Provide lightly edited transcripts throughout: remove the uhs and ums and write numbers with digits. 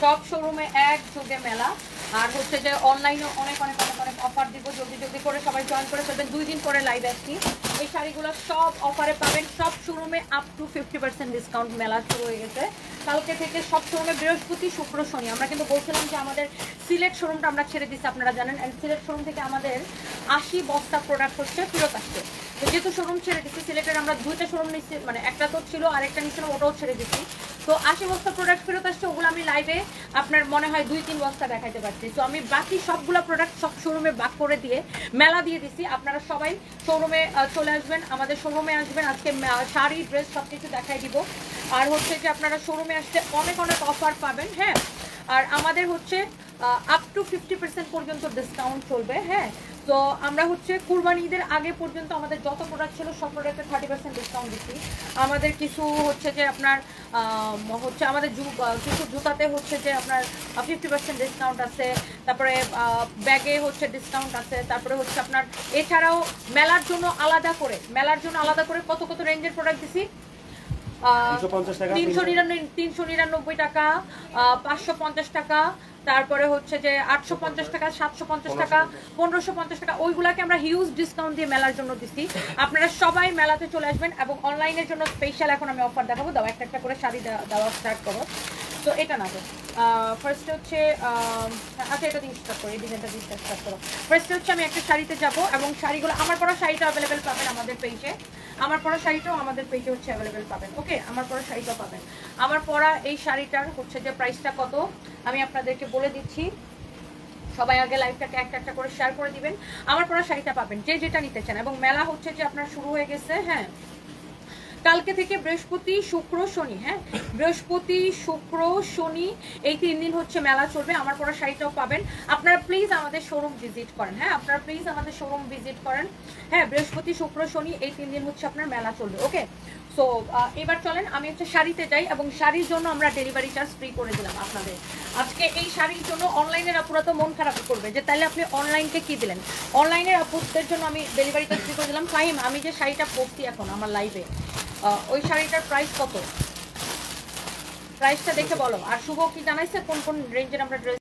সব শোরুমে একযোগে মেলা। আর হচ্ছে যে অনলাইনে অনেক অনেক অনেক অনেক অফার দিব, জলদি জলদি করে সবাই জয়েন করে ফেলবেন। 2 দিন পরে লাইভ আসছি। এই শাড়িগুলো সব অফারে পাবেন, সব শোরুমে আপ টু 50% ডিসকাউন্ট মেলা শুরু হয়ে গেছে কালকে থেকে। সব শোরুমে বৃহস্পতি শুক্র শনি। আমরা কিন্তু বলছিলাম যে আমাদের সিলেট শোরুমটা আমরা ছেড়ে দিচ্ছি, আপনারা জানেন। অ্যান্ড সিলেট শোরুম থেকে আমাদের 80 বস্তা প্রোডাক্ট হচ্ছে ফেরত আসছে। তো যেহেতু শোরুম ছেড়ে দিচ্ছি, সিলেটের আমরা 2টা শোরুম নিচ্ছি, মানে একটা তো ছিল আর একটা নিচ্ছিল, ওটাও ছেড়ে দিচ্ছি। তো 80 বস্তা প্রোডাক্ট ফেরত আসছে, ওগুলো আমি লাইভে আপনার মনে হয় 2-3 বস্তা দেখাইতে পারছি। তো আমি বাকি সবগুলো প্রোডাক্ট সব শোরুমে বাক করে দিয়ে মেলা দিয়ে দিচ্ছি। আপনারা সবাই শোরুমে চলে আসবেন, আমাদের শোরুমে আসবেন। আজকে শাড়ি ড্রেস সব কিছু দেখাই দিব। আর হচ্ছে যে আপনারা শোরুমে আসতে অনেক অনেক অফার পাবেন। হ্যাঁ, আর আমাদের হচ্ছে আপ টু 50% পর্যন্ত ডিসকাউন্ট চলবে। হ্যাঁ, তো আমরা হচ্ছে কুরবানি ঈদের আগে পর্যন্ত আমাদের যত প্রোডাক্ট ছিল সব প্রোডাক্টে 30% ডিসকাউন্ট দিচ্ছি। আমাদের কিছু হচ্ছে যে আপনার হচ্ছে আমাদের কিছু জুতাতে হচ্ছে যে আপনার 50% ডিসকাউন্ট আছে, তারপরে ব্যাগে হচ্ছে ডিসকাউন্ট আছে, তারপরে হচ্ছে আপনার এছাড়াও মেলার জন্য আলাদা করে কত কত রেঞ্জের প্রোডাক্ট দিছি। 399 টাকা, 550 টাকা, তারপরে হচ্ছে যে 850 টাকা, 750 টাকা, 1550 টাকা, ওইগুলাকে আমরা হিউজ ডিসকাউন্ট দিয়ে মেলার জন্য দিচ্ছি। আপনারা সবাই মেলাতে চলে আসবেন। এবং অনলাইনের জন্য স্পেশাল এখন আমি অফার দেখাবো। দাও একটা একটা করে শাড়ি দেওয়া স্টার্ট করো। তো এটা না তো ফার্স্ট হচ্ছে আচ্ছা এটা দিয়ে স্টার্ট করি, ডিজাইনটা দিয়ে স্টার্ট করো। ফার্স্ট হচ্ছে আমি একটা শাড়িতে যাব এবং শাড়িগুলো আমার পরা শাড়িটা অ্যাভেলেবেল পাবেন আমাদের পেজে। আমার পরা শাড়িটাও আমাদের পেজে হচ্ছে অ্যাভেলেবেল পাবেন। ওকে, আমার পরা শাড়িটাও পাবেন। আমার পরা এই শাড়িটার হচ্ছে যে প্রাইসটা কত আমি আপনাদেরকে বলে দিচ্ছি। সবাই আগে লাইভটাকে একটা একটা করে শেয়ার করে দিবেন। আমার পরা শাড়িটা পাবেন যে যেটা নিতে চান। এবং মেলা হচ্ছে যে আপনার শুরু হয়ে গেছে। হ্যাঁ, কালকে থেকে বৃহস্পতি শুক্র শনি। হ্যাঁ, বৃহস্পতি শুক্র শনি এই 3 দিন হচ্ছে মেলা চলবে। আমার পরা শাড়িটাও পাবেন। আপনারা প্লিজ আমাদের শোরুম ভিজিট করেন। হ্যাঁ, আপনারা প্লিজ আমাদের শোরুম ভিজিট করেন। হ্যাঁ, বৃহস্পতি শুক্র শনি এই 3 দিন হচ্ছে আপনার মেলা চলবে। ওকে, সো এবার চলেন আমি হচ্ছে শাড়িতে যাই। এবং শাড়ির জন্য আমরা ডেলিভারি চার্জ ফ্রি করে দিলাম আপনাদের আজকে। এই শাড়ির জন্য অনলাইনের আপুরা তো মন খারাপ করবে যে তাহলে আপনি অনলাইনকে কি দিলেন। অনলাইনের আপুদের জন্য আমি ডেলিভারি চার্জ ফ্রি করে দিলাম। ফাহিম, আমি যে শাড়িটা পরছি এখন আমার লাইভে, ওই শাড়িটার প্রাইস কত? প্রাইসটা দেখে বলো। আর শুভ কি জানাইছে কোন কোন রেঞ্জের আমরা ড্রেস।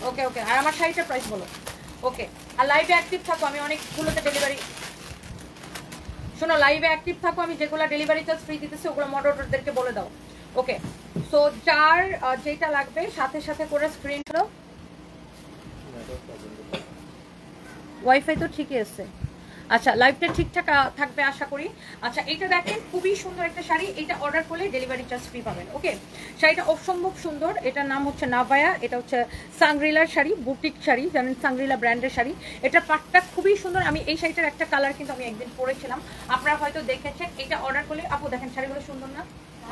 ওকে ওকে, আর আমার শাড়িটার প্রাইস বলো। ওকে, আর লাইভে অ্যাক্টিভ থাকো। আমি অনেকগুলোতে ডেলিভারি, শোনো, লাইভে অ্যাক্টিভ থাকো। আমি যেগুলো ডেলিভারি চার্জ ফ্রি দিতেছি ওগুলো মডারেটরদেরকে বলে দাও। ওকে, সো যার যেটা লাগবে সাথে সাথে করে স্ক্রিন করো। ওয়াইফাই তো ঠিকই আছে। আচ্ছা, লাইভটা ঠিকঠাক থাকবে আশা করি। আচ্ছা, এটা দেখেন খুবই সুন্দর একটা শাড়ি। এটা অর্ডার করলে ডেলিভারি চার্জ ফ্রি পাবেন। ওকে, শাড়িটা অসম্ভব সুন্দর। এটার নাম হচ্ছে নাভায়া। এটা হচ্ছে সাংগ্রিলার শাড়ি, বুটিক শাড়ি, জানেন সাংগ্রিলা ব্র্যান্ডের শাড়ি। এটা পাটটা খুবই সুন্দর। আমি এই শাড়িটার একটা কালার কিন্তু আমি একদিন পরেছিলাম, আপনারা হয়তো দেখেছেন। এটা অর্ডার করলে আপু দেখেন শাড়িগুলো সুন্দর না?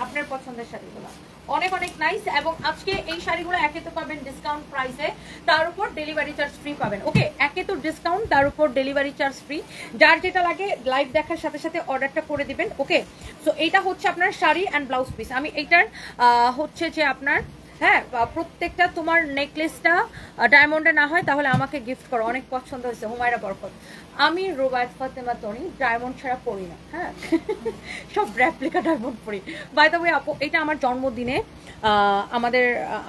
আপনার পছন্দের শাড়িগুলো অনেক অনেক নাইস। এবং আজকে এই শাড়িগুলো একে তো পাবেন ডিসকাউন্ট প্রাইসে, তার উপর ডেলিভারি চার্জ ফ্রি পাবেন। ওকে, একে তো ডিসকাউন্ট, তার উপর ডেলিভারি চার্জ ফ্রি। যার যেটা লাগে লাইভ দেখার সাথে সাথে অর্ডারটা করে দিবেন। ওকে, সো এইটা হচ্ছে আপনার শাড়ি অ্যান্ড ব্লাউজ পিস। আমি এইটার হচ্ছে যে আপনার হ্যাঁ প্রত্যেকটা তোমার নেকলেসটা ডায়মন্ডে না হয় তাহলে আমাকে গিফট করো। অনেক পছন্দ হয়েছে হুমায়রা বরকত। আমি রুবায়েত ফাতেমা তনি ডায়মন্ড ছাড়া পড়ি না। হ্যাঁ, সব রেপ্লিকা ডায়মন্ড পড়ি। বাই দ্য ওয়ে আপু, এটা আমার জন্মদিনে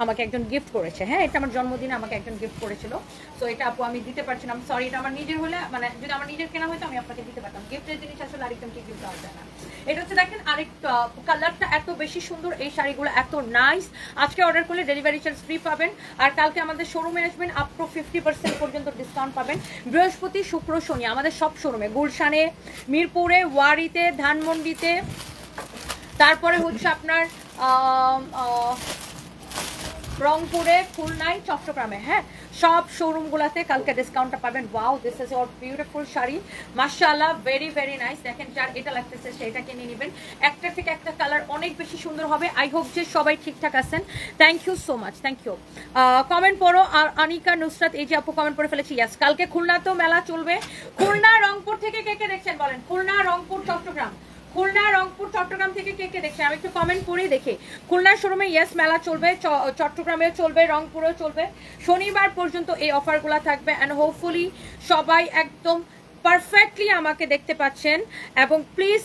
আমাকে একজন গিফট করেছে। হ্যাঁ, এটা আমার জন্মদিনে আমাকে একজন গিফট করেছিল। তো এটা আপু আমি দিতে পারছিলাম, সরি। এটা আমার নিজের হলে, মানে যদি আমার নিজের কেনা হয়তো আমি আপনাকে দিতে পারতাম। গিফটের জিনিস আসলে আরেকদম ঠিক গিফট দেওয়া যায় না। এটা হচ্ছে দেখেন আরেক কালারটা এত বেশি সুন্দর, এই শাড়িগুলো এত নাইস। আজকে অর্ডার করলে ডেলিভারি চার্জ ফ্রি পাবেন। আর কালকে আমাদের শোরুমে আসবেন, আপ টু 50% পর্যন্ত ডিসকাউন্ট পাবেন। বৃহস্পতি শুক্র শনি আমাদের সব শোরুমে, গুলশানে, মিরপুরে, ওয়ারিতে, ধানমন্ডিতে, তারপরে হচ্ছে আপনার রংপুরে, খুলনায়, চট্টগ্রামে। হ্যাঁ, সব শোরুমগুলোতে কালকে ডিসকাউন্টটা পাবেন। Wow, this is your beautiful sari, মাশাআল্লাহ, ভেরি ভেরি নাইস। দেখেন যার এটা লাগতেছে সেটা কিনে নেবেন। একটা থেকে একটা কালার অনেক বেশি সুন্দর হবে। আই হোপ যে সবাই ঠিকঠাক আছেন। Thank you so much, thank you. Comment পড়ো। আর আনিকা নুসরাত, এই যে আপু কমেন্ট করে ফেলেছি। ইয়াস, কালকে খুলনাতেও মেলা চলবে। খুলনা, রংপুর থেকে কে কে দেখছেন বলেন? খুলনা, রংপুর, চট্টগ্রাম। খুলনা, রংপুর, চট্টগ্রাম থেকে কে কে দেখছেন আমি একটু কমেন্ট করেই দেখি। খুলনার শোরুমে ইয়েস মেলা চলবে, চট্টগ্রামেও চলবে, রংপুরেও চলবে। শনিবার পর্যন্ত এই অফারগুলো থাকবে। অ্যান্ড হোপফুলি সবাই একদম পারফেক্টলি আমাকে দেখতে পাচ্ছেন, এবং প্লিজ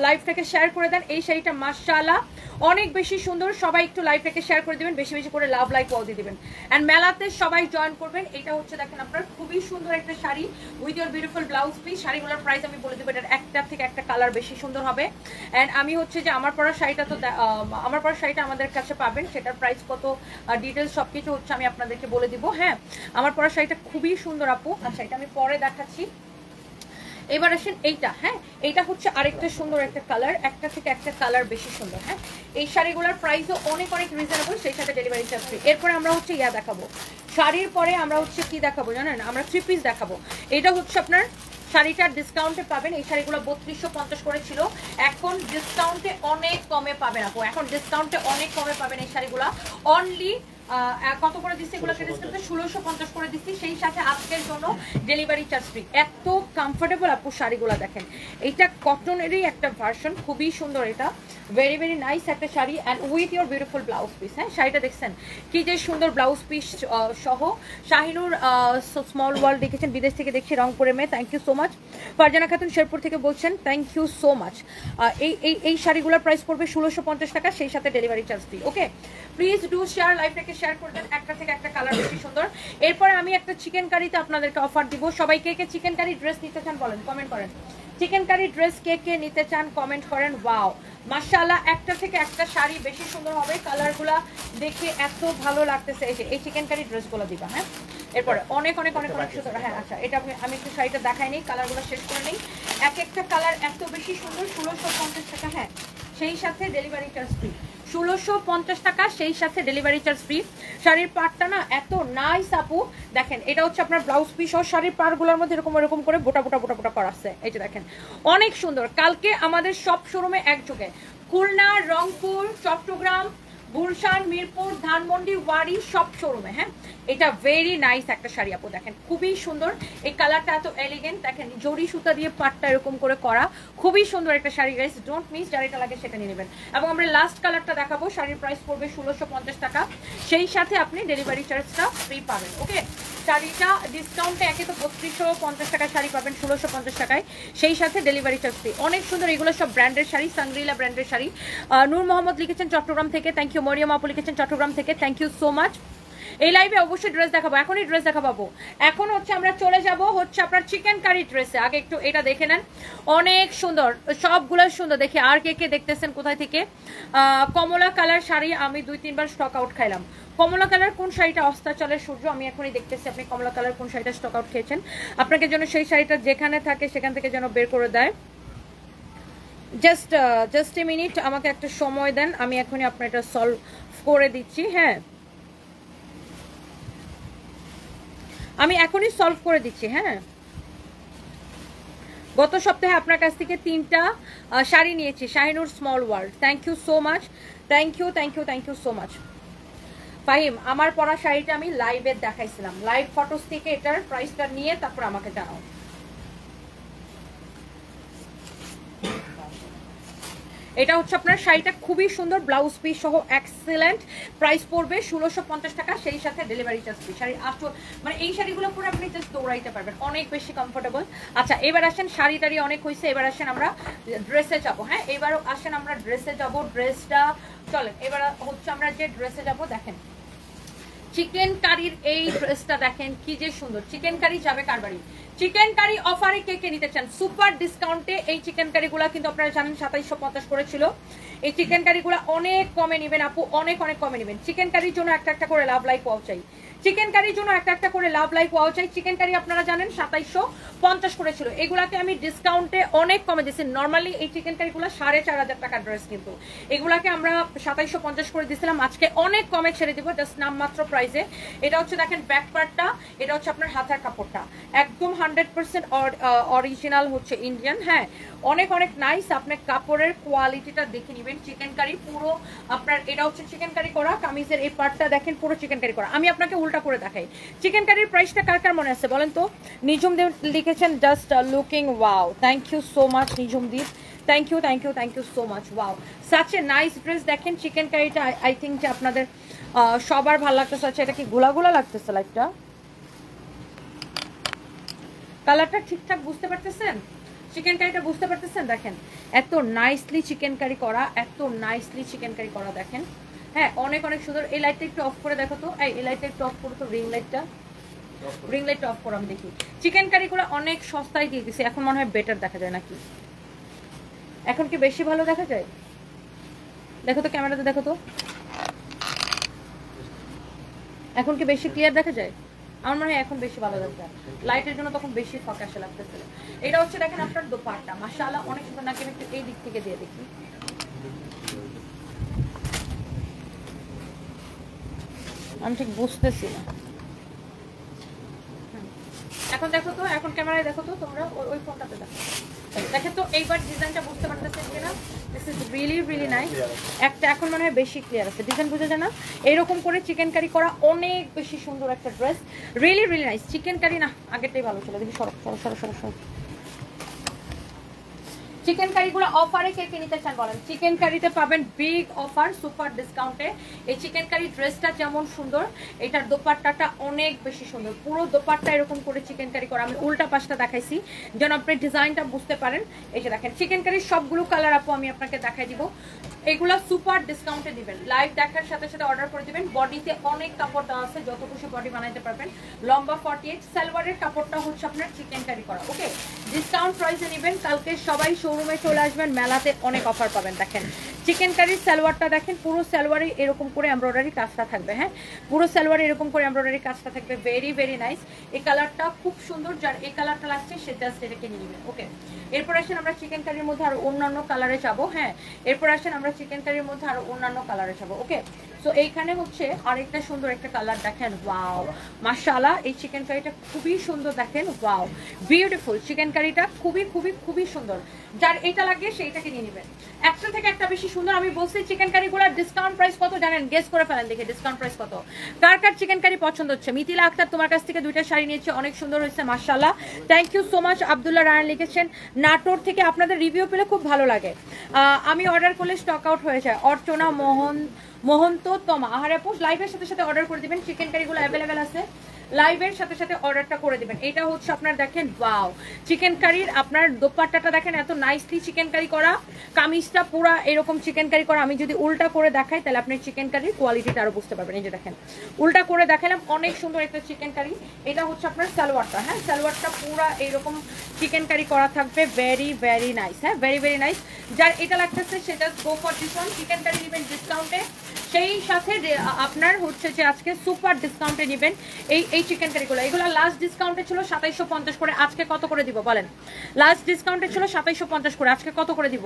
লাইভটাকে শেয়ার করে দেন। এই শাড়িটা মাশাআল্লাহ অনেক বেশি সুন্দর, সবাই একটু লাইভটাকে শেয়ার করে দিবেন, বেশি বেশি করে লাভ লাইক দিয়ে দিবেন, অ্যান্ড মেলাতে সবাই জয়েন করবেন। এটা হচ্ছে দেখেন আপনার খুবই সুন্দর একটা sari with your beautiful blouse piece. শাড়িগুলোর প্রাইস আমি বলে দেবো, এটার একটা থেকে একটা কালার বেশি সুন্দর হবে। অ্যান্ড আমি হচ্ছে যে আমার পরা শাড়িটা তো আমার পরা শাড়িটা আমাদের কাছে পাবেন, সেটার প্রাইস কত ডিটেলস সব কিছু হচ্ছে আমি আপনাদেরকে বলে দিব। হ্যাঁ, আমার পরা শাড়িটা খুবই সুন্দর আপু। আচ্ছা, এটা আমি পরে দেখাচ্ছি। এবার আসেন এইটা। হ্যাঁ, এইটা হচ্ছে আরেকটা সুন্দর একটা কালার, একটা থেকে একটা কালার বেশি সুন্দর। হ্যাঁ, এই শাড়িগুলোর প্রাইসও অনেক অনেক রিজনেবল, সেই সাথে ডেলিভারি চার্জ ফ্রি। এরপরে আমরা হচ্ছে ইয়া দেখাবো, শাড়ির পরে আমরা হচ্ছে কি দেখাবো জানেন, আমরা 3 পিস দেখাবো। এটা হচ্ছে আপনার শাড়িটার ডিসকাউন্টে পাবেন। এই শাড়িগুলো 3250 করে ছিল, এখন ডিসকাউন্টে অনেক কমে পাবেন আপু, এখন ডিসকাউন্টে অনেক কমে পাবেন এই শাড়িগুলো। অনলি কত করে দিচ্ছি এগুলোকে, ডিসকাউন্টে 1650 করে দিচ্ছি, সেই সাথে আজকের জন্য ডেলিভারি চার্জ ফ্রি। এত কমফোর্টেবল আপু শাড়িগুলো দেখেন, এইটা কটনেরই একটা ভার্সন, খুবই সুন্দর, এটা ভেরি ভেরি নাইস একটা sari and with your beautiful blouse piece. হ্যাঁ, শাড়িটা দেখছেন কি যে সুন্দর ব্লাউজ পিস সহ। শাহিনুর স্মল ওয়ার্ল্ড দেখেছেন, বিদেশ থেকে দেখছি, রংপুরে মেয়ে, thank you so much. Farzana Khatun Sherpur থেকে বলছেন, থ্যাংক ইউ সো মাচ। এই শাড়িগুলোর প্রাইস পড়বে 1650 টাকা, সেই সাথে delivery charge free. Okay, please do share, লাইভটাকে শেয়ার করে দেন, একটা থেকে একটা কালার বেশি সুন্দর। এরপরে আমি একটা চিকেন কারিতে আপনাদেরকে অফার দিব। সবাই কে কে চিকেন কারি ড্রেস নিতে চান বলেন, কমেন্ট করেন। চিকেন কারি ড্রেস কে কে নিতে চান কমেন্ট করেন। ওয়াও মাশাআল্লাহ, একটা থেকে একটা শাড়ি বেশি সুন্দর হবে, কালারগুলা দেখে এত ভালো লাগতেছে। এই চিকেন কারি ড্রেসগুলো দিবা। হ্যাঁ, এরপরে অনেক অনেক অনেক অনেক সুন্দর। হ্যাঁ, আচ্ছা, এটা আমি একটু শাড়িটা দেখাই নেই, কালারগুলো শেষ করে নেই। এক একটা কালার এত বেশি সুন্দর, 1650 টাকা। হ্যাঁ, সেই সাথে ডেলিভারি চার্জ ফ্রি। 1650 টাকা, সেই সাথে ডেলিভারি চার্জ ফ্রি। শাড়ির পাড়টা না এত নাইস আপু, দেখেন এটা হচ্ছে আপনার ব্লাউজ পিস ও শাড়ির পাড়গুলোর মধ্যে এরকম এরকম করে বোটা বোটা বোটা বোটা করা আছে। এই যে দেখেন অনেক সুন্দর। কালকে আমাদের সব শোরুমে একযোগে, খুলনা, রংপুর, চট্টগ্রাম, গুলশান, মিরপুর, ধানমন্ডি, ওয়ারি, সব শোরুমে। হ্যাঁ, এটা ভেরি নাইস একটা শাড়ি আপু, দেখেন খুবই সুন্দর। এই কালারটা এত এলিগেন্ট, দেখেন জরি সুতা দিয়ে পাটটা এরকম করে করা, খুবই সুন্দর একটা শাড়ি। গাইস ডোন্ট মিস, যার এটা লাগে সেটা নিয়ে নেবেন। এবং আমরা লাস্ট কালারটা দেখাবো, শাড়ির প্রাইস পড়বে 1650 টাকা, সেই সাথে আপনি ডেলিভারি চার্জটা ফ্রি পাবেন। ওকে, শাড়িটা ডিসকাউন্টে একে তো 3250 টাকায় শাড়ি পাবেন 1650 টাকায়, সেই সাথে ডেলিভারি চার্জ ফ্রি। অনেক সুন্দর, এগুলো সব ব্র্যান্ডের শাড়ি, সাংগ্রিলা ব্র্যান্ডের শাড়ি। নূর মোহাম্মদ লিখেছেন চট্টগ্রাম থেকে, থ্যাংক ইউ। মরিয়ম আপু লিখেছেন চট্টগ্রাম থেকে, থ্যাংক ইউ সো মাচ। এই লাইভে অবশ্যই ড্রেস দেখাবো, এখনই ড্রেস দেখাবো। এখন হচ্ছে আমরা চলে যাব হচ্ছে আপনার চিকেন কারি ড্রেসে। আগে একটু এটা দেখে নেন, অনেক সুন্দর, সবগুলো সুন্দর। দেখে আর কে কে দেখতেছেন কোথায় থেকে। কমলা কালার শাড়ি আমি 2-3 বার স্টক আউট খাইলাম। কমলা কালার কোন শাড়িটা, অস্তাচলের সূর্য, আমি এখনই দেখতেছি আপনি কমলা কালার কোন শাড়িটা স্টক আউট খেয়েছেন। আপনাকে যেন সেই শাড়িটা যেখানে থাকে সেখান থেকে যেন বের করে দেয়। জাস্ট এ মিনিট, আমাকে একটা সময় দেন, আমি এখনই আপনার এটা সলভ করে দিচ্ছি। হ্যাঁ, আমি এখনই সলভ করে দিচ্ছি। হ্যাঁ, গত সপ্তাহে আপনার কাছ থেকে 3টা শাড়ি নিয়েছি, Shahinur small world, thank you so much, thank you thank you thank you so much. Fahim, আমার পরা শাড়িটা আমি লাইভে দেখাইছিলাম, লাইভ ফটোস থেকে এটার প্রাইসটা নিয়ে তারপর আমাকে জানাও। এটা হচ্ছে আপনার শাড়িটা খুবই সুন্দর, ব্লাউজ পিস সহ এক্সেলেন্ট, প্রাইস পড়বে 1650 টাকা, সেই সাথে ডেলিভারি চার্জ ফ্রি। শাড়ি আসল মানে এই শাড়িগুলো পরে আপনি জাস্ট দৌড়াইতে পারবেন, অনেক বেশি কমফোর্টেবল। আচ্ছা, এবার আসেন, শাড়ি টাড়ি অনেক হয়েছে, এবার আসেন আমরা ড্রেসে যাবো। হ্যাঁ, এবারও আসেন আমরা ড্রেসে যাবো। ড্রেসটা চলেন, এবার হচ্ছে আমরা যে ড্রেসে যাবো, দেখেন চিকেন কারির এই ড্রেসটা দেখেন কি যে সুন্দর। চিকেন কারি যাবে কার বাড়ি? চিকেন কারি অফারে কে কে নিতে চান সুপার ডিসকাউন্টে? এই চিকেন কারিগুলা কিন্তু আপনারা জানেন 2750 করেছিল। এই চিকেন কারিগুলা অনেক কমে নেবেন আপু, অনেক অনেক কমে নেবেন। চিকেন কারির জন্য একটা একটা করে লাভ লাইক ওয়াও চাই, চিকেন কারির জন্য একটা একটা করে লাভ লাইক ওয়াও চাই। চিকেন কারি আপনারা জানেন 2750 করেছিল, এগুলাকে আমি ডিসকাউন্টে অনেক কমে দিচ্ছি। নর্মালি এই চিকেন কারিগুলো 4500 টাকার ড্রেস, কিন্তু এগুলাকে আমরা 2750 করে দিয়েছিলাম, আজকে অনেক কমে ছেড়ে দিব, জাস্ট নামমাত্র প্রাইসে। এটা হচ্ছে দেখেন ব্যাক পার্টটা, এটা হচ্ছে আপনার হাতার কাপড়টা একদম 100% অরিজিনাল হচ্ছে ইন্ডিয়ান। হ্যাঁ, অনেক অনেক নাইস, আপনার কাপড়ের কোয়ালিটিটা দেখে নেবেন। চিকেন কারি পুরো আপনার, এটা হচ্ছে চিকেন কারি করা, কামিজের এই পার্টটা দেখেন পুরো চিকেন কারি করা। আমি আপনাকে উল্টা করে দেখাই, চিকেন কারির প্রাইসটা কার কার মনে আছে বলেন তো? নিজুম দেব লিখেছেন just looking wow, thank you so much Nijum Deep, thank you thank you thank you so much. Wow, such a nice dress. দেখেন চিকেন কারিটা আই থিঙ্ক যে আপনাদের সবার ভালো লাগতেছে। আচ্ছা, এটা কি গোলা গোলা লাগতেছে লাইটটা? কালারটা ঠিকঠাক বুঝতে পারতেছেন? চিকেন কারিটা বুঝতে পারতেছেন? দেখেন এত নাইসলি চিকেন কারি করা, এত নাইসলি চিকেন কারি করা দেখেন। হ্যাঁ অনেক অনেক সুন্দর। এই লাইটটা একটু অফ করে দেখো তো, এই লাইটটা একটু অফ করো তো, রিং লাইটটা অফ করো, আমি দেখি। চিকেন কারি করে অনেক সস্তায় দিয়ে দিছি, এখন মনে হয় বেটার দেখা যায় নাকি? এখন কি বেশি ভালো দেখা যায়? দেখো তো ক্যামেরাতে, দেখো তো এখন কি বেশি ক্লিয়ার দেখা যায়? আমার মনে হয় এখন বেশি ভালো দেখা যায়, লাইটের জন্য তখন বেশি ফোকাসে লাগতেছিল। এটা হচ্ছে দেখেন আপনার দোপাট্টা, মাশাআল্লাহ অনেক সুন্দর। নাকি একটু এই দিক থেকে দিয়ে দেখি, আমি ঠিক বুঝতেছি না। এখন দেখো তো, এখন ক্যামেরায় দেখো তো তোমরা, ওই ফোনটাতে দেখো, দেখে তো এইবার ডিজাইনটা বুঝতে পারতেছেন কিনা? This is really really nice. একটা এখন মনে হয় বেশি ক্লিয়ার আছে, ডিজাইন বুঝে যায় না? এরকম করে চিকেন কারি করা অনেক বেশি সুন্দর একটা dress, really really nice. Chikankari না আগেরটাই ভালো ছিল, দেখি সরো সরো সরো সরো সরো। চিকেন কারিগুলো অফারে কে কে নিতে চান বলেন? চিকেন কারিতে পাবেন বিগ অফার, সুপার ডিসকাউন্টে। এই চিকেন কারি ড্রেসটা যেমন সুন্দর, এটার দোপাট্টাটা অনেক বেশি সুন্দর। পুরো দোপাট্টা এরকম করে চিকেন কারি করা, আমি উল্টা পাশটা দেখাইছি যেন আপনি ডিজাইনটা বুঝতে পারেন। এই যে দেখেন চিকেন কারির সবগুলো কালার আপু আমি আপনাকে দেখাই দিব। এগুলা সুপার ডিসকাউন্টে দিবেন, লাইভ দেখার সাথে সাথে অর্ডার করে দিবেন। বডিতে অনেক কাপড় দেওয়া আছে, যত খুশি বডি বানাইতে পারবেন। লম্বা 48, সালোয়ারের কাপড়টা হচ্ছে আপনার চিকেন কারি করা। ওকে, ডিসকাউন্ট প্রাইসে নেবেন। কালকে সবাই শোরুমে চলে আসবেন, মেলাতে অনেক অফার পাবেন। দেখেন চিকেন কারির সালোয়ারটা দেখেন, পুরো সালোয়ারে এরকম করে এমব্রয়ডারি কাজটা থাকবে। হ্যাঁ পুরো সালোয়ারে এরকম করে এমব্রয়ডারি কাজটা থাকবে, ভেরি ভেরি নাইস। এই কালারটা খুব সুন্দর, যার এই কালারটা লাগছে সে জাস্ট এটাকে নিয়ে নেবেন। ওকে, এরপর আসেন আমরা চিকেন কারির মধ্যে আরো অন্যান্য কালারে যাবো। হ্যাঁ এরপর আসেন আমরা চিকেন কারির মধ্যে আরো অন্যান্য কালারে যাবো। ওকে, সো এইখানে হচ্ছে আরেকটা সুন্দর একটা কালার দেখেন, ওয়াও মাশাআল্লাহ। এই চিকেন কারিটা খুবই সুন্দর দেখেন, ওয়াও বিউটিফুল। চিকেন কারিটা খুবই খুবই খুবই সুন্দর, যার এটা লাগে সেইটাকে নিয়ে নেবেন। একটা থেকে একটা বেশি সুন্দর। আমি বলছি চিকেন কারিগুলোর ডিসকাউন্ট প্রাইস কত জানেন? গেস করে ফেলেন দেখে ডিসকাউন্ট প্রাইস কত। কার কার চিকেন কারি পছন্দ হচ্ছে? মিথিলা আক্তার তোমার কাছ থেকে দুইটা শাড়ি নিয়েছে, অনেক সুন্দর হয়েছে মাশাআল্লাহ, thank you so much. Abdullah Raihan লিখেছেন নাটোর থেকে, আপনাদের রিভিউ পেলে খুব ভালো লাগে। আমি অর্ডার করলে স্টক আউট হয়ে যায়। অর্চনা মোহন্ত তমা, আহারে পোস্ট লাইভের সাথে সাথে অর্ডার করে দিবেন, চিকেন কারিগুলো অ্যাভেলেবেল আছে, লাইভের সাথে সাথে অর্ডারটা করে দিবেন। এটা হচ্ছে আপনার দেখেন, ওয়াও চিকেন কারির আপনার দোপাট্টাটা দেখেন, এত নাইসলি চিকেন কারি করা, কামিজটা পুরা এরকম চিকেন কারি করা। আমি যদি উল্টা করে দেখাই তাহলে আপনি চিকেন কারির কোয়ালিটিটা আরো বুঝতে পারবেন। এই যে দেখেন উল্টা করে দেখালাম, অনেক সুন্দর একটা চিকেন কারি। এটা হচ্ছে আপনার সালোয়ারটা, হ্যাঁ সালোয়ারটা পুরা এইরকম চিকেন কারি করা থাকবে, ভেরি ভেরি নাইস। হ্যাঁ ভেরি ভেরি নাইস, যার এটা লাগতেছে সেটা go for this one. Chikankari নেবেন ডিসকাউন্টে, সেই সাথে আপনার হচ্ছে যে আজকে সুপার ডিসকাউন্টে নেবেন এই চিকেন কারিগুলো। এগুলো লাস্ট ডিসকাউন্টে ছিল 2750 করে, আজকে কত করে দিব বলেন? লাস্ট ডিসকাউন্টে ছিল 2750 করে, আজকে কত করে দিব?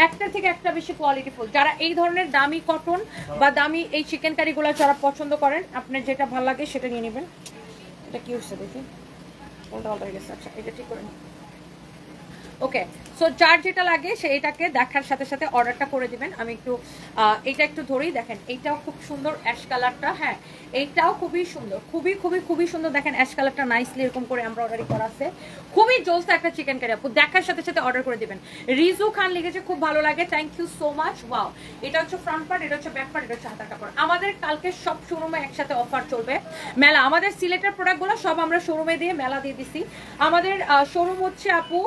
একটার থেকে একটা বেশি কোয়ালিটিফুল। যারা এই ধরনের দামি কটন বা দামি এই চিকেন কারিগুলো যারা পছন্দ করেন, আপনার যেটা ভালো লাগে সেটা নিয়ে নেবেন। এটা কি হচ্ছে দেখি, উল্টা পাল্টা হয়ে গেছে। আচ্ছা এটা ঠিক করে নিন। ওকে, সো যার যেটা লাগে সে এটাকে দেখার সাথে সাথে অর্ডারটা করে দিবেন। আমি একটু এটা একটু ধরেই দেখেন, এইটাও খুব সুন্দর অ্যাশ কালারটা। হ্যাঁ এইটাও খুবই সুন্দর, খুবই খুবই খুবই সুন্দর। দেখেন অ্যাশ কালারটা নাইসলি এরকম করে এমব্রয়ডারি করা আছে, খুবই জোস একটা চিকেন কারি। আপু দেখার সাথে সাথে অর্ডার করে দিবেন। রিজু খান লিখেছে খুব ভালো লাগে, thank you so much. Wow, এটা হচ্ছে ফ্রন্ট পার্ট, এটা হচ্ছে ব্যাক পার্ট, এটা হচ্ছে হাতার কাপড়। আমাদের কালকে সব শোরুমে একসাথে অফার চলবে, মেলা। আমাদের সিলেটের প্রোডাক্টগুলো সব আমরা শোরুমে দিয়ে মেলা দিয়ে দিছি। আমাদের শোরুম হচ্ছে আপু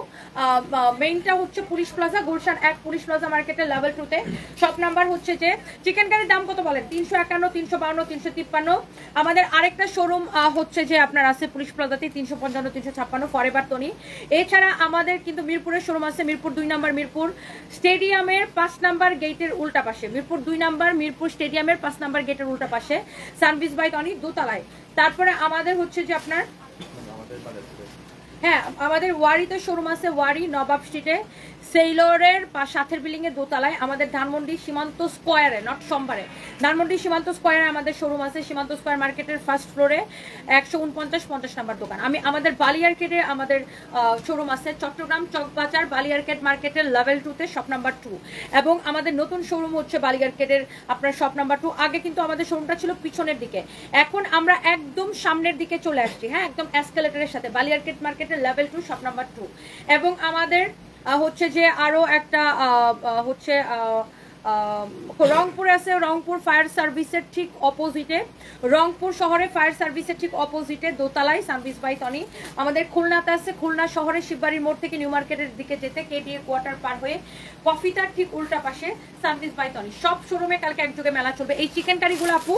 মেইনটা হচ্ছে police plaza, Gulshan 1 police plaza মার্কেটের লেভেল 2-তে। শপ নাম্বার হচ্ছে যে, চিকেন কারির দাম কত বলেন? 351, 352, 353। আমাদের আরেকটা শোরুম হচ্ছে যে আপনার আছে পুলিশ প্লাজাতে 355, 356 ফরএভার তনি। এছাড়া আমাদের কিন্তু মিরপুরের শোরুম আছে, মিরপুর 2 নাম্বার, মিরপুর স্টেডিয়ামের 5 নাম্বার গেটের উল্টা পাশে। মিরপুর 2 নাম্বার, মিরপুর স্টেডিয়ামের 5 নাম্বার গেটের উল্টা পাশে, সানবিজ বাই তনি দোতলায়। তারপরে আমাদের হচ্ছে যে আপনার হ্যাঁ আমাদের ওয়ারিতে শোরুম আছে, ওয়ারি নবাব স্ট্রিটে, সেইলরের সাথের বিল্ডিং এর দোতলায়। আমাদের ধানমন্ডি সীমান্ত স্কোয়ারে, নট সোমবারে, ধানমন্ডি সীমান্ত স্কোয়ারে আমাদের শোরুম আছে, সীমান্ত স্কোয়ার মার্কেটের ফার্স্ট ফ্লোরে 149-50 নাম্বার দোকান। আমাদের বালিয়ারকেটে আমাদের শোরুম আছে, চট্টগ্রাম চকবাজার বালিয়ারকেট মার্কেটের লেভেল 2-তে শপ নাম্বার 2। এবং আমাদের নতুন শোরুম হচ্ছে বালিয়ারকেটের আপনার শপ নাম্বার 2। আগে কিন্তু আমাদের শোরুমটা ছিল পিছনের দিকে, এখন আমরা একদম সামনের দিকে চলে আসছি। হ্যাঁ একদম এসকেলেটরের সাথে, বালিয়ারকেট মার্কেটের লেভেল 2 শপ নাম্বার 2। এবং আমাদের হচ্ছে যে আরো একটা হচ্ছে রংপুরে আছে, রংপুর ফায়ার সার্ভিসের ঠিক অপোজিটে, রংপুর শহরে ফায়ার সার্ভিসের ঠিক অপোজিটে দোতলায় সানবিজ বাই তনি। আমাদের খুলনাতে আছে, খুলনা শহরে শিববাড়ির মোড় থেকে নিউ মার্কেটের দিকে যেতে কেডিএ কোয়ার্টার পার হয়ে কফিটার ঠিক উল্টা পাশে সানবিজ বাই তনি। সব শোরুমে কালকে একযোগে মেলা চলবে। এই চিকেন কারিগুলো আপু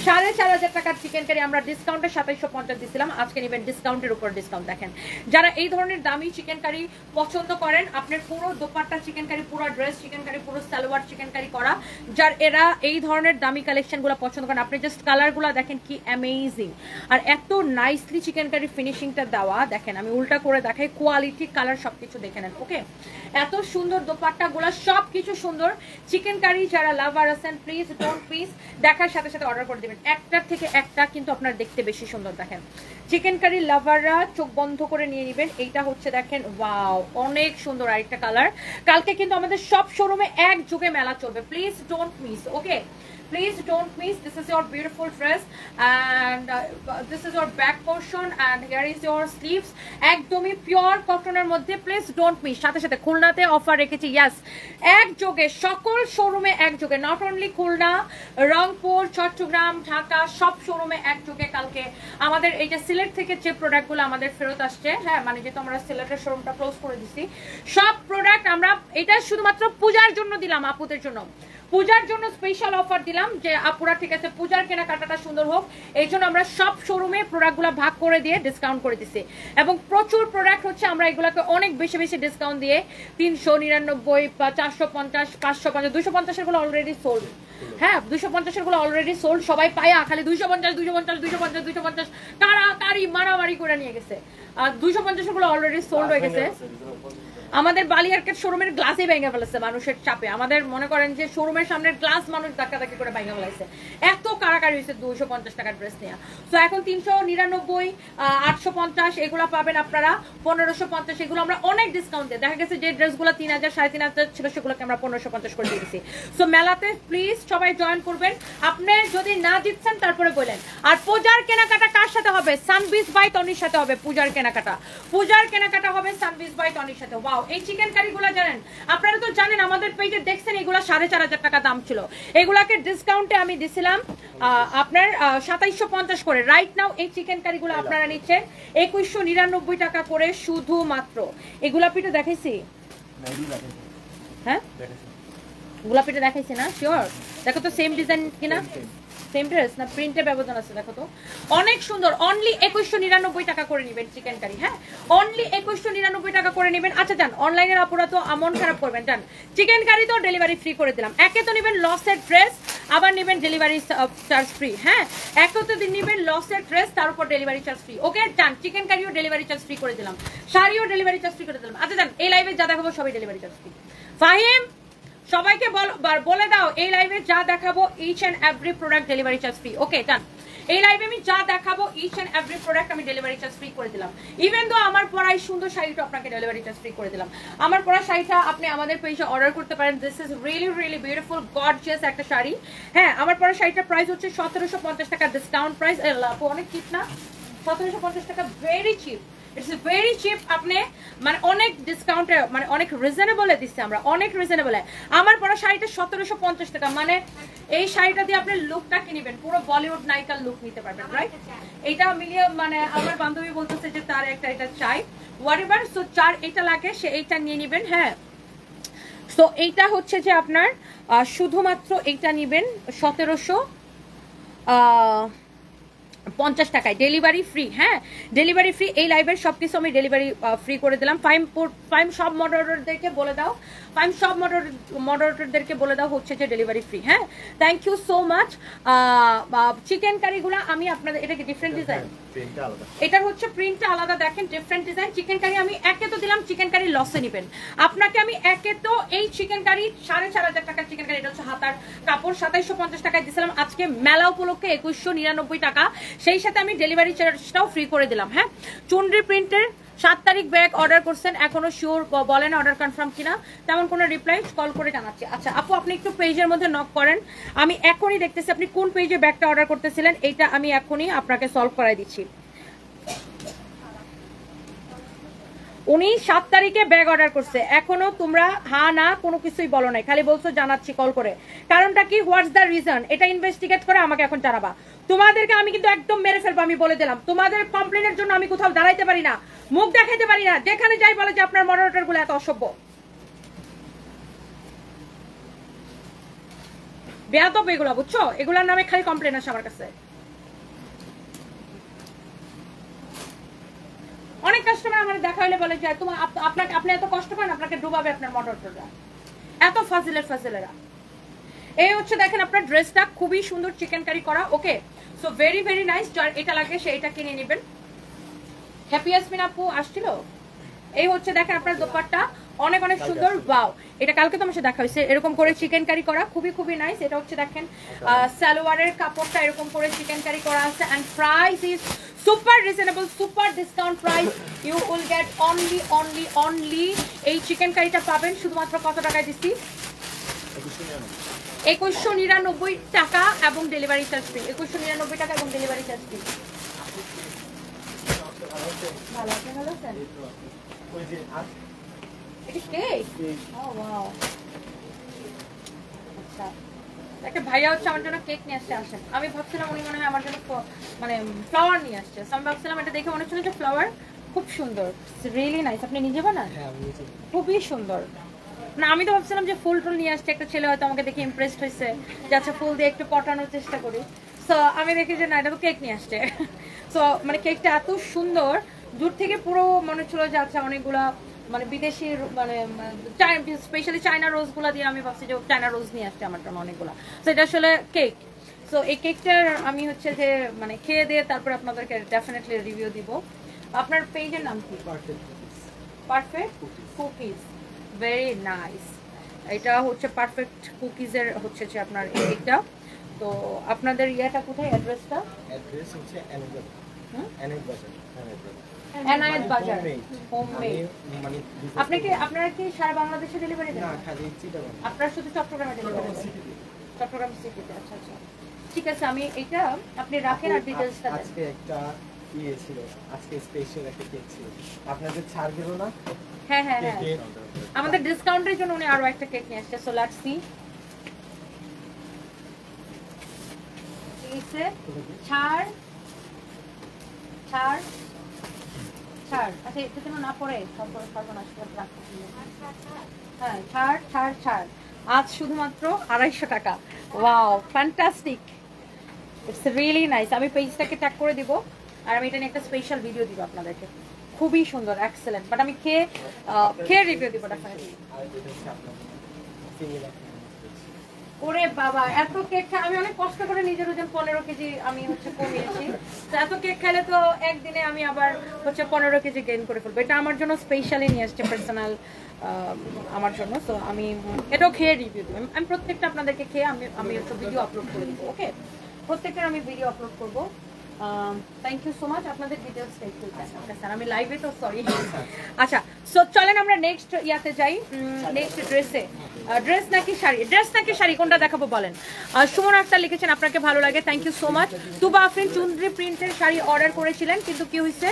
4,500 টাকার চিকেন কারি আমরা ডিসকাউন্টে 2750 দিছিলাম, আজকে নেবেন ডিসকাউন্টের উপর ডিসকাউন্ট। দেখেন যারা এই ধরনের দামি চিকেন কারি পছন্দ করেন, আপনার পুরো দোপাট্টা চিকেন কারি, পুরো ড্রেস চিকেন কারি, পুরো সালোয়ার চিকেন কারি করা, যার এরা এই ধরনের দামি কালেকশনগুলো পছন্দ করেন, আপনি জাস্ট কালারগুলো দেখেন কি অ্যামেজিং, আর এত নাইসলি চিকেন কারি ফিনিশিংটা দেওয়া। দেখেন আমি উল্টা করে দেখাই, কোয়ালিটি কালার সবকিছু দেখে নেন। ওকে, এত সুন্দর দোপাট্টাগুলো, সবকিছু সুন্দর। চিকেন কারি যারা লাভার আছেন প্লিজ ডোন্ট প্লিজ দেখার সাথে সাথে অর্ডার করে দেবেন, একটার থেকে একটা কিন্তু আপনার দেখতে বেশি সুন্দর। দেখেন চিকেন কারি লাভাররা চোখ বন্ধ করে নিয়ে নেবেন। এইটা হচ্ছে দেখেন ওয়াও অনেক সুন্দর আরেকটা কালার। কালকে কিন্তু আমাদের সব শোরুমে এক যুগে মেলা চলবে, please don't miss. Okay, please don't miss. This is your beautiful dress and this is your back portion and here is your sleeves, একদমই পিওর কটনের মধ্যে। Please don't miss. সাথে সাথে খুলনাতে অফার রেখেছি, ইয়াস একযোগে সকল শোরুমে একযোগে, নট অনলি খুলনা, রংপুর, চট্টগ্রাম, ঢাকা সব শোরুমে একযোগে। কালকে আমাদের এই যে সিলেট থেকে যে প্রোডাক্টগুলো আমাদের ফেরত আসছে, হ্যাঁ মানে যেহেতু আমরা সিলেটের শোরুমটা ক্লোজ করে দিচ্ছি, সব প্রোডাক্ট আমরা এটা শুধুমাত্র পূজার জন্য দিলাম, আপুদের জন্য পূজার জন্য স্পেশাল অফার দিলাম যে আপুরা ঠিক আছে পূজার কেনাকাটাটা সুন্দর হোক, এই জন্য আমরা সব শোরুমে প্রোডাক্টগুলো ভাগ করে দিয়ে ডিসকাউন্ট করে দিচ্ছি। এবং প্রচুর প্রোডাক্ট হচ্ছে আমরা এগুলোকে অনেক বেশি বেশি ডিসকাউন্ট দিয়ে 399, 450, 550, 250 এর গুলো অলরেডি সোল্ড। হ্যাঁ 250 এর গুলো অলরেডি সোল্ড, সবাই পায়া খালি 250 250 250 250 তাড়াতাড়ি মারামারি করে নিয়ে গেছে। আর 250 এর গুলো অলরেডি সোল্ড হয়ে গেছে। আমাদের বালিয়ারকেট শোরুমের গ্লাসই ভেঙে ফেলেছে মানুষের চাপে। আমাদের মনে করেন যে শোরুমের সামনের গ্লাস মানুষ ধাক্কাধাক্কি করে ভেঙে ফেলাইছে, এত কারাকারি হয়েছে 250 টাকার ড্রেস নেওয়া। তো এখন 399, 850 এগুলো পাবেন আপনারা, 1550 এগুলো আমরা অনেক ডিসকাউন্ট দিয়ে, দেখা গেছে যে ড্রেসগুলো 3000 3,500 ছিল সেগুলোকে আমরা 1550 করে দিয়েছি। সো মেলাতে প্লিজ সবাই জয়েন করবেন। আপনি যদি না জিতছেন তারপরে বলেন। আর পূজার কেনাকাটা কার সাথে হবে? সানবিজ বাই তনির সাথে হবে পূজার কেনাকাটা। পূজার কেনাকাটা হবে সানবিজ বাই তনির সাথে। ওয়াও এই চিকেন কারিগুলো জানেন, আপনারা তো জানেন আমাদের পেজে দেখছেন এগুলো 4,500 টাকা দাম ছিল, এগুলাকে ডিসকাউন্টে আমি দিছিলাম আপনার 2750 করে। রাইট নাও এই চিকেন কারিগুলো আপনারা নিচ্ছেন 2199 টাকা করে শুধুমাত্র। এই গোলাপিটা দেখাইছি, হ্যাঁ গোলাপিটা দেখাইছি না? শিওর দেখো তো সেম ডিজাইন কিনা, সেম ড্রেস না প্রিন্টে ব্যবধান আছে? দেখো তো অনেক সুন্দর। অনলি 2199 টাকা করে নেবেন চিকেন কারি। হ্যাঁ অনলি 2199 টাকা করে নেবেন। আচ্ছা যান অনলাইনের আপুরা তো মন খারাপ করবেন, যান চিকেন কারি তো ডেলিভারি ফ্রি করে দিলাম। একে তো নেবেন লসের ড্রেস, আবার নেবেন ডেলিভারি চার্জ ফ্রি। হ্যাঁ একে তো নেবেন লসের ড্রেস, তার উপর ডেলিভারি চার্জ ফ্রি। ওকে যান চিকেন কারিও ডেলিভারি চার্জ ফ্রি করে দিলাম, শাড়িও ডেলিভারি চার্জ ফ্রি করে দিলাম। আচ্ছা যান এই লাইভে যা দেখাবো সবাই ডেলিভারি চার্জ ফ্রি। ফাহিম সবাইকে বলে দাও এই লাইভে যা দেখাবো each and every product delivery charge free. Okay done, এই লাইভে আমি যা দেখাবো ইচ এন্ড এভরি প্রোডাক্ট আমি ডেলিভারি চার্জ ফ্রি করে দিলাম। ইভেন দো আমার পরা এই সুন্দর শাড়িটা আপনাকে ডেলিভারি চার্জ ফ্রি করে দিলাম। আমার পরা শাড়িটা আপনি আমাদের পেজে অর্ডার করতে পারেন। This is really really beautiful gorgeous একটা শাড়ি। হ্যাঁ আমার পরা শাড়িটার প্রাইস হচ্ছে 1750 টাকা ডিসকাউন্ট প্রাইস। অনেক চিপ না? 1750 টাকা very chip, it's very chip. আপনি মানে অনেক ডিসকাউন্টে মানে অনেক রিজনেবলে দিচ্ছে আমরা, অনেক রিজনেবলে। আমার পরা শাড়িটা 1750 টাকা, মানে এই শাড়িটা দিয়ে আপনি লুকটা কিনবেন পুরো বলিউড নায়িকার লুক নিতে পারবেন, রাইট? এইটা মিলিয়ে মানে আমার বান্ধবী বলতেছে যে তার একটা এটা চাই, হোয়াটএভার। সো চার এটা লাগে সে এইটা নিয়ে নেবেন। হ্যাঁ সো এইটা হচ্ছে যে আপনার শুধুমাত্র এইটা নেবেন 1750 টাকায়, ডেলিভারি ফ্রি। হ্যাঁ ডেলিভারি ফ্রি। এই লাইভের সবকিছু আমি ডেলিভারি ফ্রি করে দিলাম। ফাইম সব মডারেটরদেরকে বলে দাও, ফাইম সব মডারেটরদেরকে বলে দাও হচ্ছে যে ডেলিভারি ফ্রি। হ্যাঁ thank you so much. Chicken কারিগুলো আমি আপনাদের, এটা কি ডিফারেন্ট ডিজাইন? এটার হচ্ছে প্রিন্টটা আলাদা, দেখেন ডিফারেন্ট ডিজাইন। চিকেন কারি আমি একে তো দিলাম, চিকেন কারি লসে নেবেন আপনাকে আমি একে তো এই চিকেন কারি 4,500 টাকার চিকেন কারি, এটা হচ্ছে হাতার কাপড় 2750 টাকায় দিয়েছিলাম, আজকে মেলা উপলক্ষে 2199 টাকা, সেই সাথে আমি ডেলিভারি চার্জটাও ফ্রি করে দিলাম। হ্যাঁ চুনরি প্রিন্টের 7 তারিখ ব্যাগ অর্ডার করছেন, এখনো শিওর বলেন অর্ডার কনফার্ম কিনা, তেমন কোনো রিপ্লাই কল করে জানাচ্ছি। আচ্ছা আপু আপনি একটু পেজের মধ্যে নক করেন, আমি এখনই দেখতেছি আপনি কোন পেজে ব্যাগটা অর্ডার করতেছিলেন, এইটা আমি এখনই আপনাকে সলভ করাই দিচ্ছি। উনি 7 তারিখে ব্যাগ অর্ডার করছে, এখনো তোমরা হা না কোনো কিছুই বলো নাই, খালি বলছো জানাচ্ছি কল করে। কারণটা কি, হোয়াটস দ্য রিজন, এটা ইনভেস্টিগেট করে আমাকে এখন জানাবা। তোমাদেরকে আমি কিন্তু একদম মেরে ফেলবো, আমি বলে দিলাম। তোমাদের কমপ্লেনের জন্য আমি কোথাও দাঁড়াইতে পারি না, মুখ দেখাইতে পারি না, যেখানে যাই বলে যে আপনার মডারেটর গুলো এত অসভ্য, বেয়াদব এগুলো, বুঝছো? এগুলোর নামে খালি কমপ্লেন আসে আমার কাছে। অনেক কাস্টমার আমার দেখা হলে বলে যে তোমার আপনাকে, আপনি এত কষ্ট করেন, আপনাকে ডুবাবে আপনার মডারেটররা, এত ফাজিলেরা। এই হচ্ছে দেখেন আপনার ড্রেসটা খুবই সুন্দর চিকেন কারি করা। ওকে, সো ভেরি ভেরি নাইস। যার এটা লাগে সে এটা কিনে নেবেন। হ্যাপি ইয়াসমিন আপু আসছিল। এই হচ্ছে দেখেন আপনার দোপাট্টা অনেক অনেক সুন্দর। ওয়াও, এটা কালকে তো আমার সাথে দেখা হয়েছে, এরকম করে চিকেন কারি করা, খুবই খুবই নাইস। এটা হচ্ছে দেখেন সালোয়ারের কাপড়টা এরকম করে চিকেন কারি করা আছে, and price is super reasonable, super discount price. You will get only এই চিকেন কারিটা পাবেন শুধুমাত্র কত টাকায় দিচ্ছি? 2199 টাকা এবং ডেলিভারি চার্জ ফ্রি। 2199 টাকা এবং ডেলিভারি চার্জ ফ্রি। ভালো, আপনি ভালো আছেন? এটা কেক? ও ওয়াও, আচ্ছা। একটা ভাইয়া হচ্ছে আমার জন্য কেক নিয়ে আসছে, আসেন। আমি ভাবছিলাম উনি মনে হয় আমার জন্য মানে ফ্লাওয়ার নিয়ে আসছে, আমি ভাবছিলাম এটা দেখে মনে হচ্ছিল যে ফ্লাওয়ার। খুব সুন্দর, রিয়েলি নাইস। আপনি নিজে বানান? খুবই সুন্দর। না, আমি তো ভাবছিলাম যে ফুল টুল নিয়ে আসছে, একটা ছেলে হয়তো আমাকে দেখে ইমপ্রেসড হয়েছে যে আচ্ছা ফুল দিয়ে একটু পটানোর চেষ্টা করি। সো আমি দেখি যে না, এটা তো কেক নিয়ে আসছে। সো মানে কেকটা এত সুন্দর, দূর থেকে পুরো মনে হচ্ছিল যে আচ্ছা অনেকগুলা মানে বিদেশি মানে স্পেশালি চায়না রোজ গুলা দিয়ে আমি ভাবছি যে চায়না রোজ নিয়ে আসছে আমার জন্য অনেকগুলা। তো এটা আসলে কেক। সো এই কেকটার আমি হচ্ছে যে মানে খেয়ে দিয়ে তারপর আপনাদেরকে ডেফিনেটলি রিভিউ দিব। আপনার পেজের নাম কি? Perfect cookies. Very nice. এটা হচ্ছে পারফেক্ট কুকিজের হচ্ছে যে আপনার কেকটা। তো আপনাদের ইয়েটা কোথায়, অ্যাড্রেসটা? অ্যাড্রেস হচ্ছে এনায়েত বাজার, হোমমেড। আপনি কি, আপনারা কি সারা বাংলাদেশে ডেলিভারি দেন? না, খালি চিটাগাং। আপনারা শুধু চট্টগ্রামে ডেলিভারি দেন? চট্টগ্রাম সিটিতে। আচ্ছা আচ্ছা, ঠিক আছে। আমি এটা আপনি রাখেন আর ডিটেইলসটা দেন। আজকে একটা ইয়ে ছিল, আজকে স্পেশাল একটা কেক ছিল, আপনাদের ছাড় দিল না? হ্যাঁ হ্যাঁ হ্যাঁ, আমাদের ডিসকাউন্টের জন্য উনি আরো একটা কেক নিয়ে আসছে। So let's see. এইসে ছাড় ছাড় ছাড়, আচ্ছা এটা যেন না পড়ে সর্বনাশ করে রাখতে। হ্যাঁ, ছাড় ছাড় ছাড়। আজ শুধুমাত্র 250 টাকা। Wow, fantastic, it's really nice. আমি পেজটাকে ট্যাগ করে দিব আর আমি এটা নিয়ে একটা স্পেশাল ভিডিও দিব আপনাদেরকে। খুবই সুন্দর, এক্সেলেন্ট। বাট আমি খেয়ে রিভিউ দিব ডেফিনেটলি। ওরে বাবা, এত কেক আমি অনেক কষ্ট করে নিজের ওজন 15 কেজি আমি হচ্ছে কমিয়েছি। তো এত কেক খেলে তো একদিনে আমি আবার হচ্ছে 15 কেজি গেইন করে ফেলবো। এটা আমার জন্য স্পেশালি নিয়ে আসছে, পার্সোনাল আমার জন্য। তো আমি এটাও খেয়ে রিভিউ দেবো। আমি প্রত্যেকটা আপনাদেরকে খেয়ে আমি হচ্ছে ভিডিও আপলোড করে দেবো। ওকে, প্রত্যেকটার আমি ভিডিও আপলোড করবো। Thank you so much. আপনাদের ডিটেলস একটু ওকে স্যার, আমি লাইভে তো সরি। আচ্ছা, সো চলেন আমরা নেক্সট ইয়াতে যাই, নেক্সট ড্রেসে। ড্রেস নাকি শাড়ি? ড্রেস নাকি শাড়ি, কোনটা দেখাবো বলেন? সুমন আক্তার লিখেছেন আপনাকে ভালো লাগে, থ্যাংক ইউ সো মাচ। তুবা আফরিন চুনরি প্রিন্টের শাড়ি অর্ডার করেছিলেন, কিন্তু কি হয়েছে?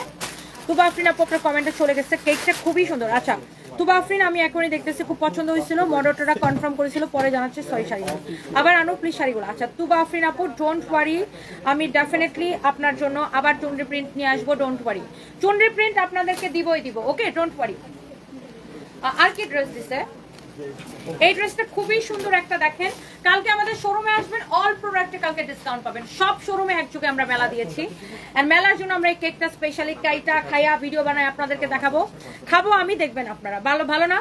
তুবা আফরিন আপু আপনার কমেন্টে চলে গেছে। কেকটা খুবই সুন্দর। আচ্ছা তুবা আফরিন, আমি এখনই দেখতেছি, খুব পছন্দ হয়েছিল, মডারটা কনফার্ম করেছিল, পরে জানাচ্ছে সরি শাড়িগুলো আবার আনো প্লিজ শাড়িগুলো। আচ্ছা তুবা আফরিন আপু, ডোন্ট ওয়ারি, আমি ডেফিনেটলি আপনার জন্য আবার চুনরি প্রিন্ট নিয়ে আসবো, ডোন্ট ওয়ারি। চুনরি প্রিন্ট আপনাদেরকে দিবই দিব, ওকে, ডোন্ট ওয়ারি। আর কি ড্রেস দিছে? এই ড্রেসটা খুবই সুন্দর একটা, দেখেন। কালকে আমাদের শোরুমে আসবেন, অল প্রোডাক্টে কালকে ডিসকাউন্ট পাবেন। সব শোরুমে একযোগে আমরা মেলা দিয়েছি, এন্ড মেলার জন্য আমরা এই কেকটা স্পেশালি কাইটা খাইয়া ভিডিও বানাই আপনাদেরকে দেখাবো। খাবো আমি, দেখবেন আপনারা। ভালো ভালো না?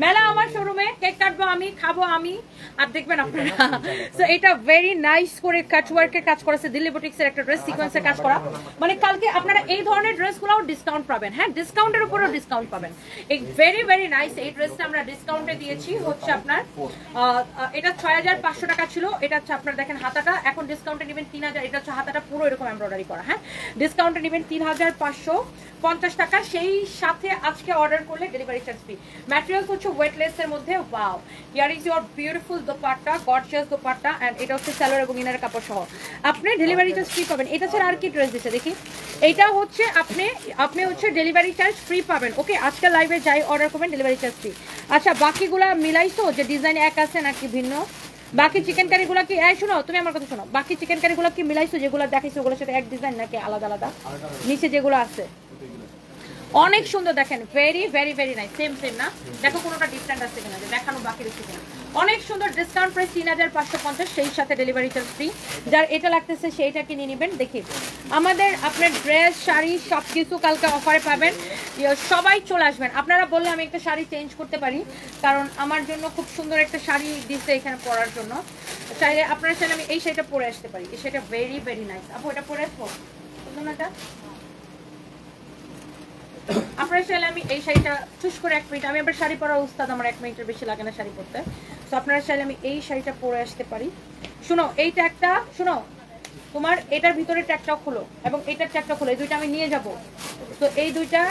মেলা আমার শোরুমে, কেক কাটবো আমি, খাবো আমি, আর দেখবেন আপনারা। সো এটা ভেরি নাইস করে কাটওয়ার্কের কাজ করেছে, দিল্লি বুটিক্সের একটা ড্রেস, সিকোয়েন্সের কাজ করা। মানে কালকে আপনারা এই ধরনের ড্রেসগুলোও ডিসকাউন্ট পাবেন। হ্যাঁ, ডিসকাউন্টের উপরেও ডিসকাউন্ট পাবেন। এই ভেরি ভেরি নাইস। এই ড্রেসটা আমরা ডিসকাউন্টে দিয়েছি হচ্ছে আপনার, এটা 6500 টাকা ছিল। এটা হচ্ছে আপনার দেখেন হাতাটা, এখন ডিসকাউন্টে নেবেন 3000। এটা হচ্ছে হাতাটা পুরো এরকম এমব্রয়ডারি করা। হ্যাঁ, ডিসকাউন্টে নেবেন 3500। 50 টাকা, সেই সাথে আজকে অর্ডার করলে ডেলিভারি চার্জ ফ্রি। ম্যাটেরিয়ালস হচ্ছে ওয়েটলেসের মধ্যে। Wow, here is your beautiful dupatta, gorgeous dupatta, and এটা হচ্ছে সালোয়ার এবং ইনার কাপড় সহ। আপনি ডেলিভারি চার্জ ফ্রি পাবেন। এটা ছাড়া আর কি ড্রেস দিচ্ছে দেখি। এটা হচ্ছে আপনি হচ্ছে ডেলিভারি চার্জ ফ্রি পাবেন। ওকে, আজকে লাইভে যাই অর্ডার করবেন ডেলিভারি চার্জ ফ্রি। আচ্ছা, বাকিগুলা মিলাইছো যে ডিজাইন এক আছে নাকি ভিন্ন? বাকি চিকেন কারিগুলো কি, এই শোনো তুমি আমার কথা শোনো, বাকি চিকেন কারিগুলো কি মিলাইছো যেগুলো দেখাইছো ওগুলোর সাথে এক ডিজাইন নাকি আলাদা আলাদা? নিচে যেগুলো আছে অনেক সুন্দর, দেখেন very very very nice. Same same না, দেখো কোনোটা ডিফারেন্ট আছে কিনা, যে দেখানো বাকি রয়েছে কিনা। অনেক সুন্দর, ডিসকাউন্ট প্রাইস 3550, সেই সাথে ডেলিভারি চার্জ ফ্রি। যার এটা লাগতেছে সেইটা কিনে নেবেন। দেখি আমাদের আপনার ড্রেস শাড়ি সব কিছু কালকে অফারে পাবেন। সবাই চলে আসবেন। আপনারা বললে আমি একটা শাড়ি চেঞ্জ করতে পারি, কারণ আমার জন্য খুব সুন্দর একটা শাড়ি দিচ্ছে এখানে পরার জন্য। চাইলে আপনারা চাইলে আমি এই শাড়িটা পরে আসতে পারি। এই শাড়িটা ভেরি ভেরি নাইস। আপু এটা পরে আসবো না? এটা আপনার চাইলে আমি এই শাড়িটা চুজ করে 1 মিনিট, আমি আবার শাড়ি পরার উস্তাদ, আমার 1 মিনিটের বেশি লাগে না শাড়ি পরতে। তো আপনারা চাইলে আমি এই শাড়িটা পরে আসতে পারি। শুনো, এই ট্যাগটা শোনো, তোমার এটার ভিতরে ট্যাগটাও খুলো এবং এটার ট্যাগটা খুলো, এই দুইটা আমি নিয়ে যাব। তো এই দুইটা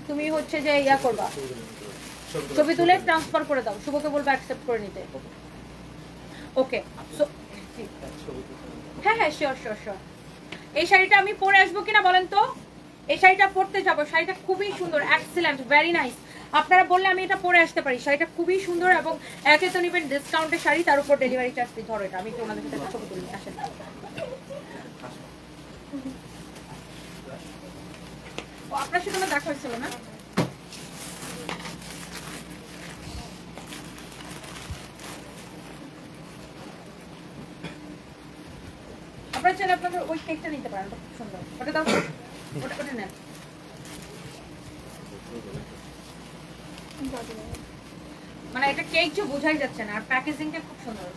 তুমি হচ্ছে যে ইয়া করবা, ছবি তুলে ট্রান্সফার করে দাও, শুভকে বলবো অ্যাকসেপ্ট করে নিতে। ওকে, সো হ্যাঁ হ্যাঁ, শিওর শিওর শিওর। এই শাড়িটা আমি পরে আসবো কিনা বলেন তো? এই শাড়িটা পরতে যাবো, শাড়িটা খুবই সুন্দর, এক্সেলেন্ট, ভেরি নাইস। আপনারা বললে আমি এটা পরে আসতে পারি। শাড়িটা খুবই সুন্দর এবং একে তো নেবেন ডিসকাউন্টের শাড়ি, তার উপর ডেলিভারি চার্জ ফ্রি। ধরো এটা, আমি একটু ওনাদের সাথে ছবি তুলি, আসেন। ও আপনার সাথে আমার দেখা হয়েছিল না? আপনারা চাইলে আপনাদের ওই কেকটা নিতে পারেন, খুব সুন্দর। ওটা দাও, ওটা নেন। মানে এটা কেক যে বোঝাই যাচ্ছে না, আর প্যাকেজিংটা খুব সুন্দর।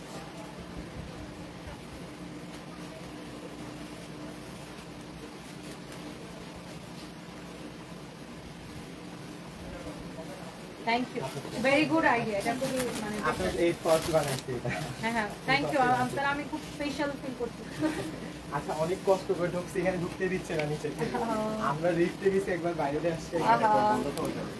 Thank you, very good idea. এটা খুবই মানে আপনার এই ফার্স্ট বানাইছি এটা। হ্যাঁ হ্যাঁ, থ্যাংক ইউ। আমি খুব স্পেশাল ফিল করছি। আচ্ছা, অনেক কষ্ট করে ঢুকছি, এখানে ঢুকতে দিচ্ছে না নিচে থেকে। আমরা লিফটে গেছি একবার, বাইরে আসছে, এখানে বন্ধ করে দেবে।